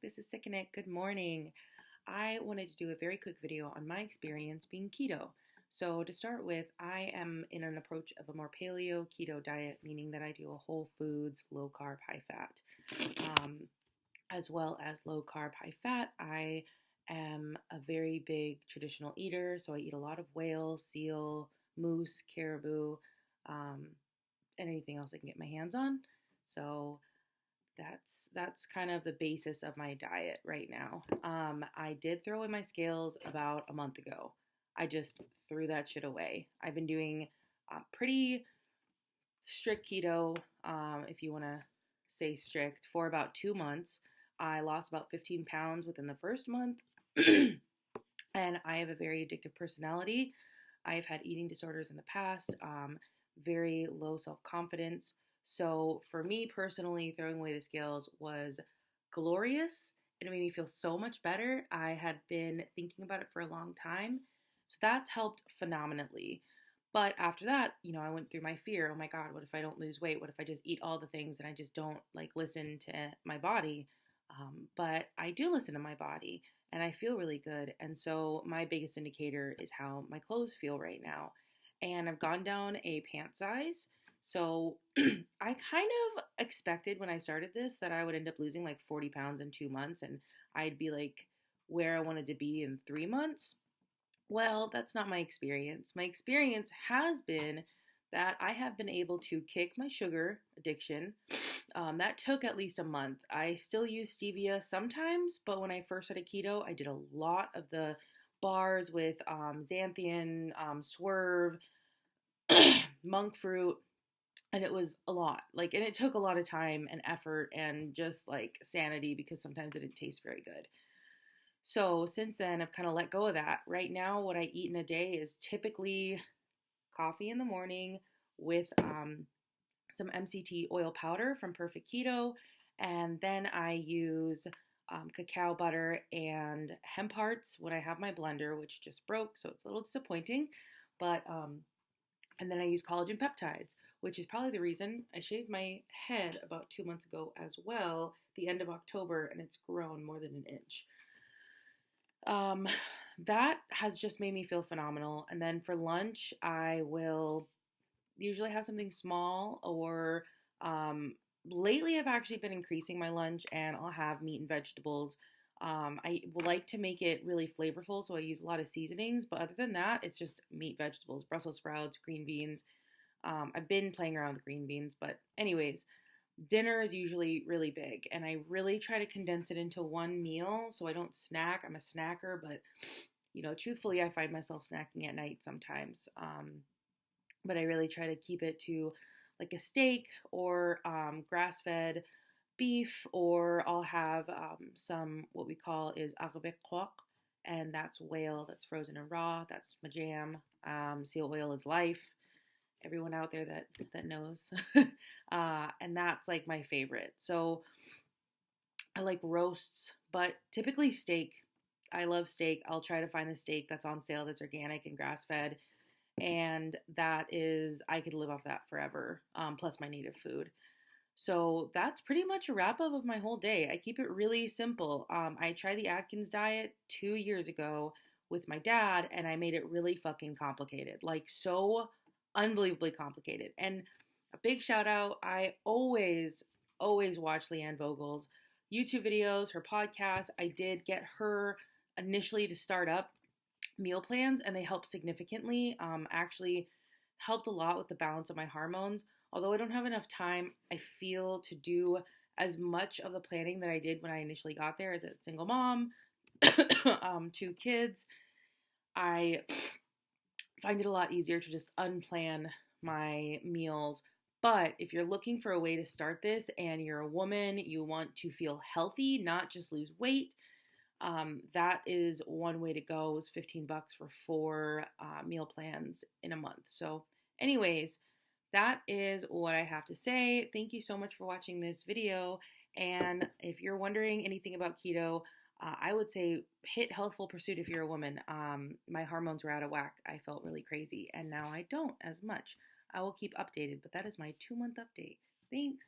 This is Sickenet. Good morning. I wanted to do a very quick video on my experience being keto. So to start with, I am in an approach of a more paleo keto diet, meaning that I do a whole foods, low carb, high fat, as well as low carb, high fat. I am a very big traditional eater, so I eat a lot of whale, seal, moose, caribou, and anything else I can get my hands on. So that's kind of the basis of my diet right now. I did throw in my scales about a month ago. I just threw that shit away. I've been doing pretty strict keto, if you want to say strict, for about 2 months. I lost about 15 pounds within the first month, and I have a very addictive personality. I've had eating disorders in the past, very low self-confidence. So for me personally, throwing away the scales was glorious. It made me feel so much better. I had been thinking about it for a long time. So that's helped phenomenally. But after that, I went through my fear. Oh my God, what if I don't lose weight? What if I just eat all the things and I just don't listen to my body? But I do listen to my body and I feel really good. And so my biggest indicator is how my clothes feel right now. And I've gone down a pant size. So I kind of expected when I started this that I would end up losing 40 pounds in 2 months and I'd be where I wanted to be in 3 months. Well, that's not my experience. My experience has been that I have been able to kick my sugar addiction. That took at least a month. I still use stevia sometimes, but when I first started keto, I did a lot of the bars with Zanthen, Swerve, monk fruit. And it was a lot, and it took a lot of time and effort and just sanity because sometimes it didn't taste very good. So since then, I've kind of let go of that. Right now, what I eat in a day is typically coffee in the morning with some MCT oil powder from Perfect Keto. And then I use cacao butter and hemp hearts when I have my blender, which just broke, so it's a little disappointing. But and then I use collagen peptides, which is probably the reason I shaved my head about 2 months ago as well, the end of October, and it's grown more than an inch. That has just made me feel phenomenal. And then for lunch, I will usually have something small or lately I've actually been increasing my lunch and I'll have meat and vegetables. I like to make it really flavorful, so I use a lot of seasonings, but other than that, it's just meat, vegetables, Brussels sprouts, green beans. I've been playing around with green beans, but anyways, dinner is usually really big, and I really try to condense it into one meal so I don't snack. I'm a snacker, but, truthfully, I find myself snacking at night sometimes. But I really try to keep it to a steak or grass-fed beef, or I'll have some what we call is arabec croque, and that's whale that's frozen and raw. That's my jam. Seal oil is life. Everyone out there that knows. And that's my favorite. So I like roasts, but typically steak. I love steak. I'll try to find the steak that's on sale that's organic and grass-fed. And that is, I could live off that forever, plus my native food. So that's pretty much a wrap up of my whole day. I keep it really simple. I tried the Atkins diet 2 years ago with my dad, and I made it really fucking complicated, so unbelievably complicated. And a big shout out, I always watch Leanne Vogel's YouTube videos, her podcast. I did get her initially to start up meal plans, and they helped significantly. Actually helped a lot with the balance of my hormones. Although I don't have enough time, I feel, to do as much of the planning that I did when I initially got there as a single mom, 2 kids. I find it a lot easier to just unplan my meals. But if you're looking for a way to start this and you're a woman, you want to feel healthy, not just lose weight, that is one way to go. Is $15 for 4 meal plans in a month. So anyways, that is what I have to say. Thank you so much for watching this video. And if you're wondering anything about keto, I would say hit healthful pursuit if you're a woman. My hormones were out of whack. I felt really crazy, and now I don't as much. I will keep updated, but that is my 2-month update. Thanks.